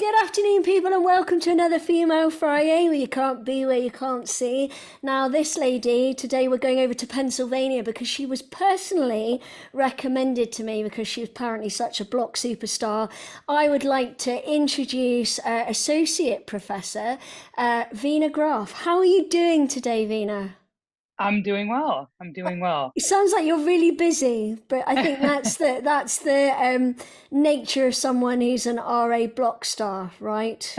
Good afternoon, people, and welcome to another FemaleFriYay, where you can't be where you can't see. Now, this lady, today we're going over to Pennsylvania because she was personally recommended to me because she was apparently such a block superstar. I would like to introduce Associate Professor Veena Graff. How are you doing today, Veena? I'm doing well. I'm doing well. It sounds like you're really busy, but I think that's the nature of someone who's an RA block star, right?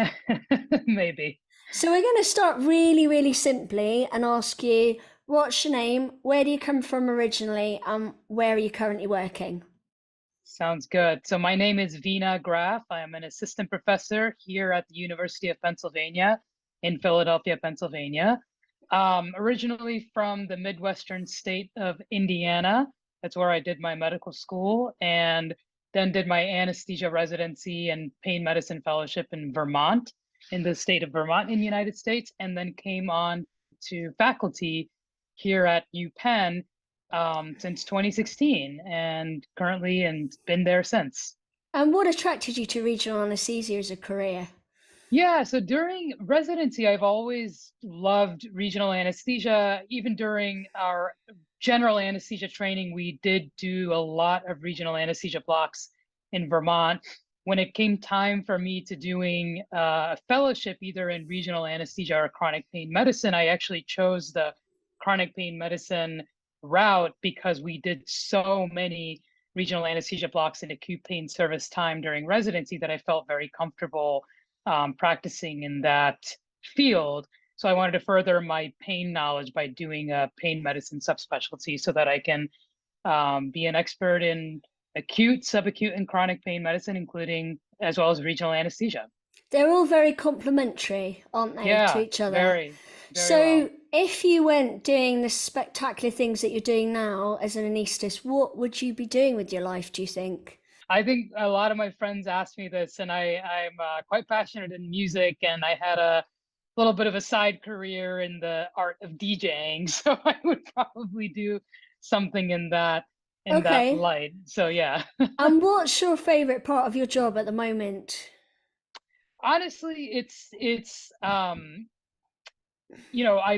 Maybe. So we're going to start really, really simply and ask you, what's your name? Where do you come from originally? And where are you currently working? Sounds good. So my name is Veena Graff. I am an assistant professor here at the University of Pennsylvania in Philadelphia, Pennsylvania. Originally from the Midwestern state of Indiana. That's where I did my medical school and then did my anesthesia residency and pain medicine fellowship in Vermont, in the state of Vermont in the United States, and then came on to faculty here at UPenn since 2016 and currently and been there since. And what attracted you to regional anesthesia as a career? Yeah, so during residency, I've always loved regional anesthesia. Even during our general anesthesia training, we did do a lot of regional anesthesia blocks in Vermont. When it came time for me to doing a fellowship, either in regional anesthesia or chronic pain medicine, I actually chose the chronic pain medicine route because we did so many regional anesthesia blocks in acute pain service time during residency that I felt very comfortable practicing in that field. So I wanted to further my pain knowledge by doing a pain medicine subspecialty so that I can be an expert in acute, subacute, and chronic pain medicine, including as well as regional anesthesia. They're all very complementary, aren't they, to Yeah, each other? very, very So well. if you weren't doing the spectacular things that you're doing now as an anaesthetist, what would you be doing with your life, do you think? I think a lot of my friends ask me this, and I'm quite passionate in music, and I had a little bit of a side career in the art of DJing, so I would probably do something in that Okay. light. So yeah. And what's your favourite part of your job at the moment? Honestly, I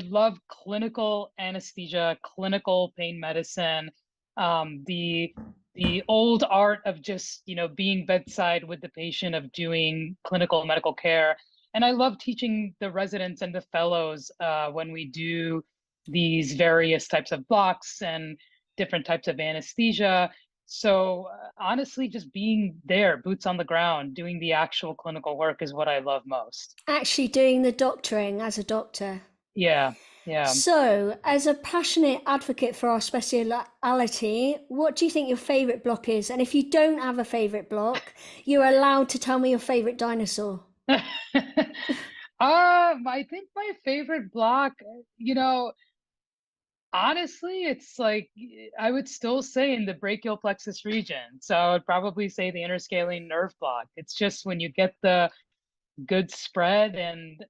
love clinical anesthesia, clinical pain medicine, the old art of just, being bedside with the patient, of doing clinical medical care. And I love teaching the residents and the fellows when we do these various types of blocks and different types of anesthesia. So honestly, just being there, boots on the ground, doing the actual clinical work is what I love most. Actually doing the doctoring as a doctor. Yeah, yeah. So, as a passionate advocate for our speciality, what do you think your favourite block is? And if you don't have a favourite block, you're allowed to tell me your favourite dinosaur. I think my favorite block, you know, honestly, it's like I would still say in the brachial plexus region. So I would probably say the interscalene nerve block. It's just when you get the good spread and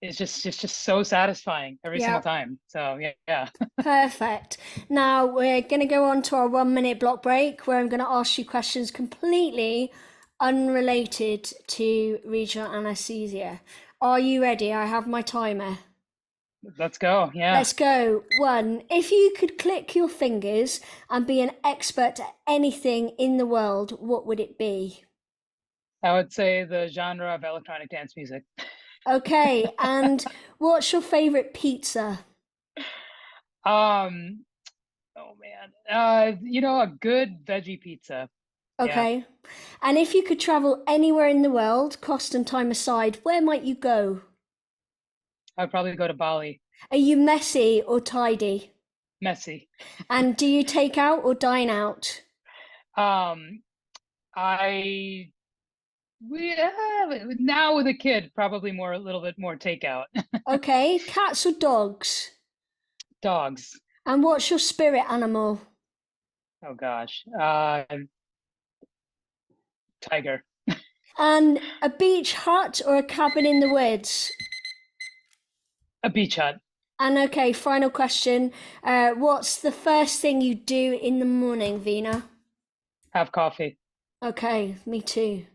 it's just so satisfying every single Yeah, time. So yeah, yeah. perfect. Now we're going to go on to our 1 minute block break where I'm going to ask you questions completely unrelated to regional anesthesia. Are you ready? I have my timer. Let's go. Yeah. Let's go. One, if you could click your fingers and be an expert at anything in the world, what would it be? I would say the genre of electronic dance music. Okay, and what's your favorite pizza? Um, oh man. A good veggie pizza. Yeah. Okay, and if you could travel anywhere in the world, cost and time aside, where might you go? I'd probably go to Bali. Are you messy or tidy? Messy. And do you take out or dine out? Um, I we now with a kid, probably more a little bit more takeout. Okay, cats or dogs? Dogs. And what's your spirit animal? Oh gosh. Tiger. And a beach hut or a cabin in the woods? A beach hut. And okay, final question. What's the first thing you do in the morning, Veena? Have coffee. Okay, me too.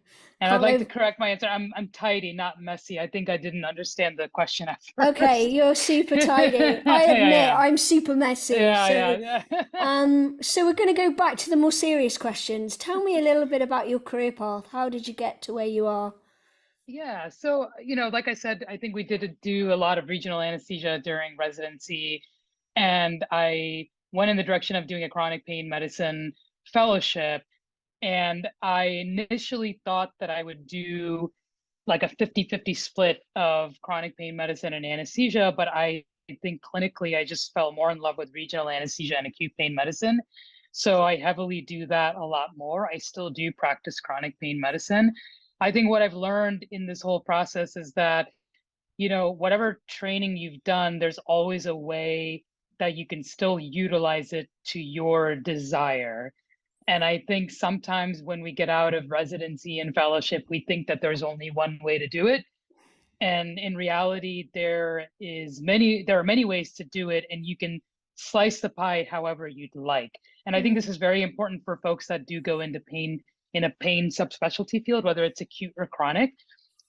And I'd Can't like to live. correct my answer. I'm tidy, not messy. I think I didn't understand the question at Okay, first. you're super tidy. Yeah, I admit yeah, I'm super messy. yeah, So, yeah, yeah. so we're going to go back to the more serious questions. Tell me a little bit about your career path. How did you get to where you are? Yeah, so like I said, I think we did do a lot of regional anesthesia during residency, and I went in the direction of doing a chronic pain medicine fellowship. And I initially thought that I would do like a 50-50 split of chronic pain medicine and anesthesia, but I think clinically I just fell more in love with regional anesthesia and acute pain medicine. So I heavily do that a lot more. I still do practice chronic pain medicine. I think what I've learned in this whole process is that, whatever training you've done, there's always a way that you can still utilize it to your desire. And I think sometimes when we get out of residency and fellowship, we think that there's only one way to do it. And in reality, there are many ways to do it, and you can slice the pie however you'd like. And I think this Mm. is very important for folks that do go into pain in a pain subspecialty field, whether it's acute or chronic,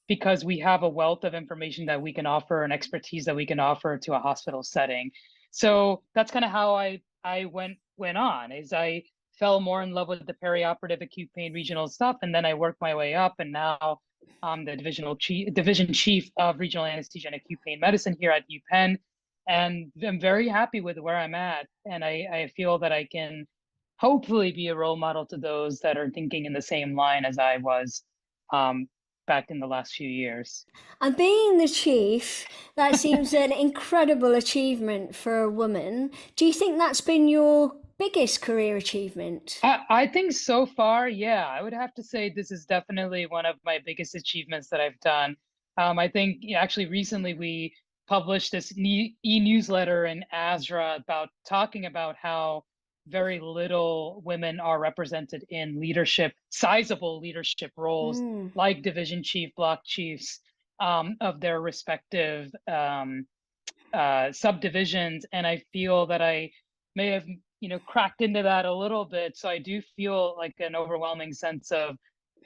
because we have a wealth of information that we can offer and expertise that we can offer to a hospital setting. So that's kind of how I went on, is I fell more in love with the perioperative acute pain regional stuff, and then I worked my way up, and now I'm the division chief of regional anesthesia and acute pain medicine here at UPenn, and I'm very happy with where I'm at, and I feel that I can hopefully be a role model to those that are thinking in the same line as I was, um, back in the last few years. And being the chief, that seems an incredible achievement for a woman. Do you think that's been your biggest career achievement? I think so far, yeah, I would have to say this is definitely one of my biggest achievements that I've done. I think, actually recently we published this e-newsletter in ASRA about talking about how very little women are represented in sizable leadership roles, Mm. like division chief, block chiefs, of their respective subdivisions. And I feel that I may have, cracked into that a little bit. So I do feel like an overwhelming sense of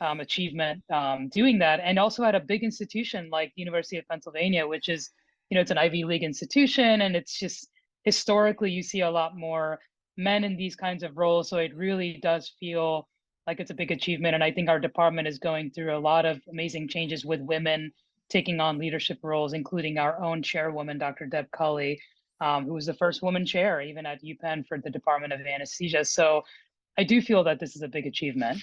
achievement doing that. And also at a big institution like University of Pennsylvania, which is, it's an Ivy League institution, and it's just historically you see a lot more men in these kinds of roles. So it really does feel like it's a big achievement. And I think our department is going through a lot of amazing changes with women taking on leadership roles, including our own chairwoman, Dr. Deb Cully, who was the first woman chair even at UPenn for the Department of Anesthesia. So I do feel that this is a big achievement.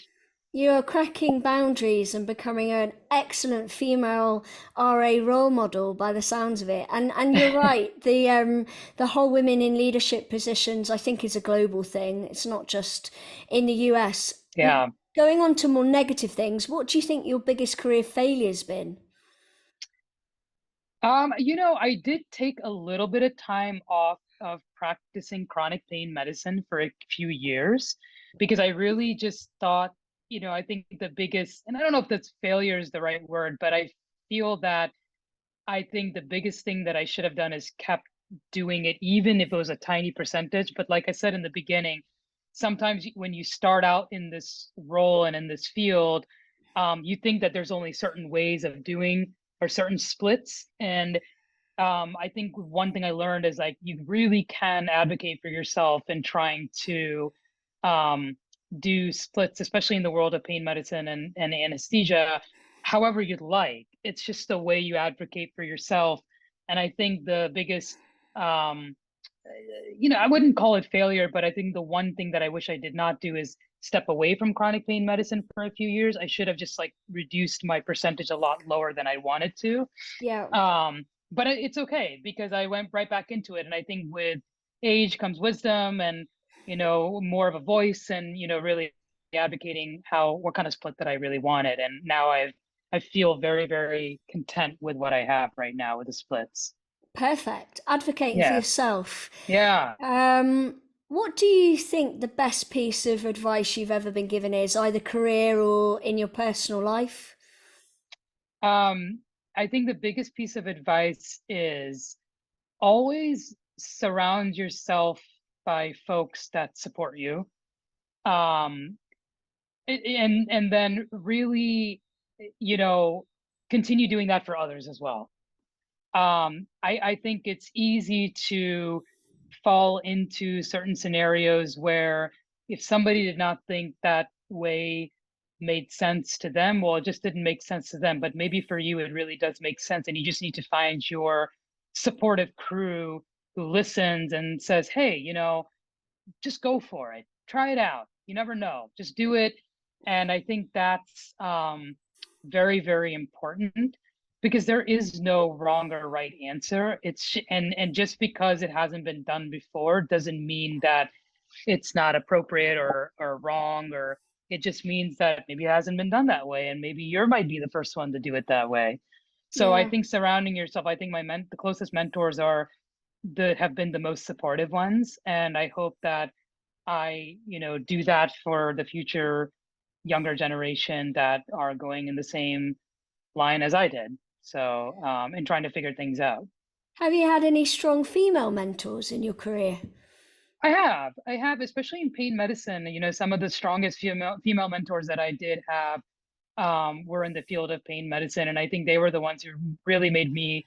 You're cracking boundaries and becoming an excellent female RA role model by the sounds of it. And you're right. The whole women in leadership positions I think is a global thing. It's not just in the US. Yeah. Going on to more negative things, what do you think your biggest career failure's been? I did take a little bit of time off of practicing chronic pain medicine for a few years because I really just thought, I think the biggest, and I don't know if that's failure is the right word, but I feel that I think the biggest thing that I should have done is kept doing it, even if it was a tiny percentage. But like I said in the beginning, sometimes when you start out in this role and in this field, you think that there's only certain ways of doing or certain splits. And I think one thing I learned is like you really can advocate for yourself in trying to um, do splits, especially in the world of pain medicine and anesthesia, however you'd like. It's just the way you advocate for yourself. And I think the biggest, um, I wouldn't call it failure, but I think the one thing that I wish I did not do is step away from chronic pain medicine for a few years. I should have just like reduced my percentage a lot lower than I wanted to. Yeah. But it's okay because I went right back into it. And I think with age comes wisdom and, more of a voice and, really advocating what kind of split that I really wanted. And now I feel very, very content with what I have right now with the splits. Perfect. Advocating for Yeah. yourself. Yeah. What do you think the best piece of advice you've ever been given is, either career or in your personal life? Um, I think the biggest piece of advice is always surround yourself by folks that support you. Um, and then really you know, continue doing that for others as well. I think it's easy to fall into certain scenarios where if somebody did not think that way made sense to them, well, it just didn't make sense to them. But maybe for you, it really does make sense. And you just need to find your supportive crew who listens and says, hey, just go for it. Try it out. You never know. Just do it. And I think that's very, very important because there is no wrong or right answer. And just because it hasn't been done before doesn't mean that it's not appropriate or wrong, or it just means that maybe it hasn't been done that way and maybe you might be the first one to do it that way. So I Yeah. think surrounding yourself, I think the closest mentors are have been the most supportive ones, and I hope that I, do that for the future younger generation that are going in the same line as I did. So, and trying to figure things out. Have you had any strong female mentors in your career? I have, especially in pain medicine. Some of the strongest female mentors that I did have were in the field of pain medicine, and I think they were the ones who really made me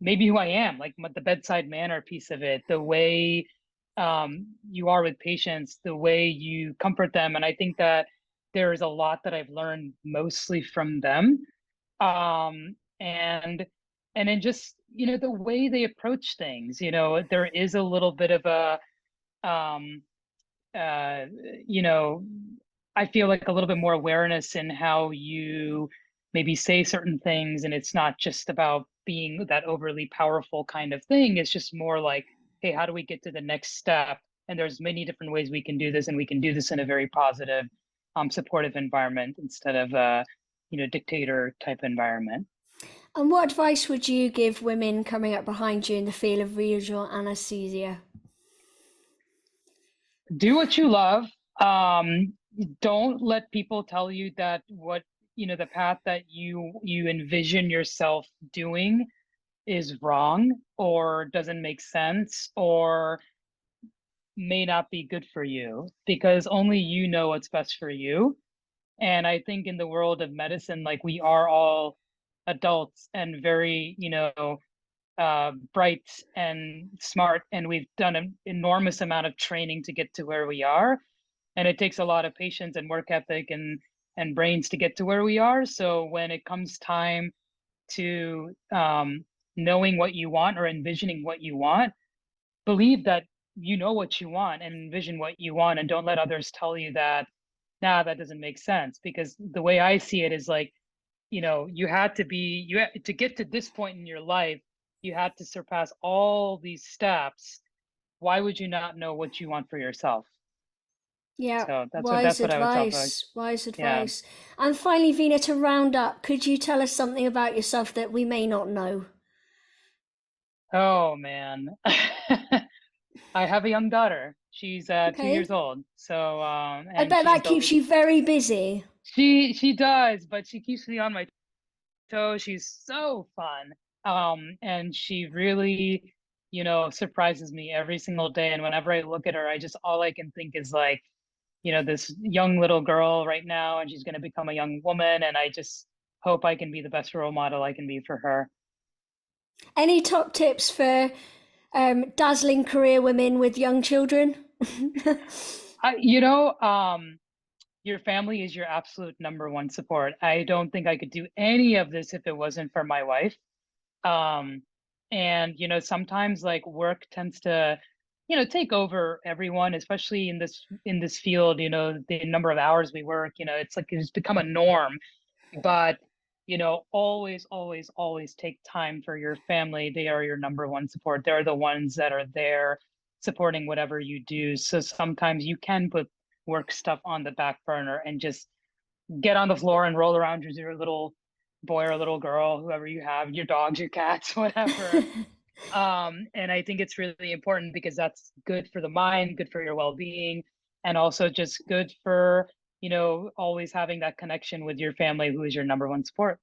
maybe who I am, like the bedside manner piece of it, the way you are with patients, the way you comfort them. And I think that there is a lot that I've learned mostly from them. And then just, the way they approach things, there is a little bit of a, um, uh, you know, I feel like a little bit more awareness in how you maybe say certain things. And it's not just about being that overly powerful kind of thing. It's just more like, hey, how do we get to the next step? And there's many different ways we can do this, and we can do this in a very positive, supportive environment instead of a, dictator type environment. And what advice would you give women coming up behind you in the field of regional anesthesia? Do what you love. Don't let people tell you that the path that you envision yourself doing is wrong or doesn't make sense or may not be good for you, because only you know what's best for you. And I think in the world of medicine, like, we are all adults and very, bright and smart, and we've done an enormous amount of training to get to where we are. And it takes a lot of patience and work ethic and brains to get to where we are. So when it comes time to knowing what you want or envisioning what you want, believe that you know what you want and envision what you want, and don't let others tell you that, nah, that doesn't make sense. Because the way I see it is like, you had to get to this point in your life, you had to surpass all these steps. Why would you not know what you want for yourself? Yeah, So wise that's what I would tell folks. advice. Wise Yeah. advice. And finally, Veena, to round up, could you tell us something about yourself that we may not know? Oh man. I have a young daughter. She's 2 years Okay. old. So I and bet that keeps you very busy. she does, but she keeps me on my toes. She's so fun. And she really, surprises me every single day. And whenever I look at her, all I can think is like, this young little girl right now, and she's going to become a young woman. And I just hope I can be the best role model I can be for her. Any top tips for dazzling career women with young children? I, you know, your family is your absolute number one support. I don't think I could do any of this if it wasn't for my wife. Um, and sometimes like work tends to, take over everyone, especially in this field. The number of hours we work, it's like it's become a norm. But always, always, always take time for your family. They are your number one support. They're the ones that are there supporting whatever you do. So sometimes you can put work stuff on the back burner and just get on the floor and roll around with your little boy or little girl, whoever you have, your dogs, your cats, whatever. And I think it's really important because that's good for the mind, good for your well-being, and also just good for, always having that connection with your family, who is your number one support.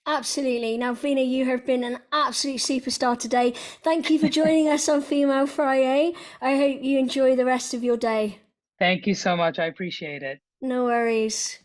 Absolutely. Now, Veena, you have been an absolute superstar today. Thank you for joining us on Female Friday. I hope you enjoy the rest of your day. Thank you so much. I appreciate it. No worries.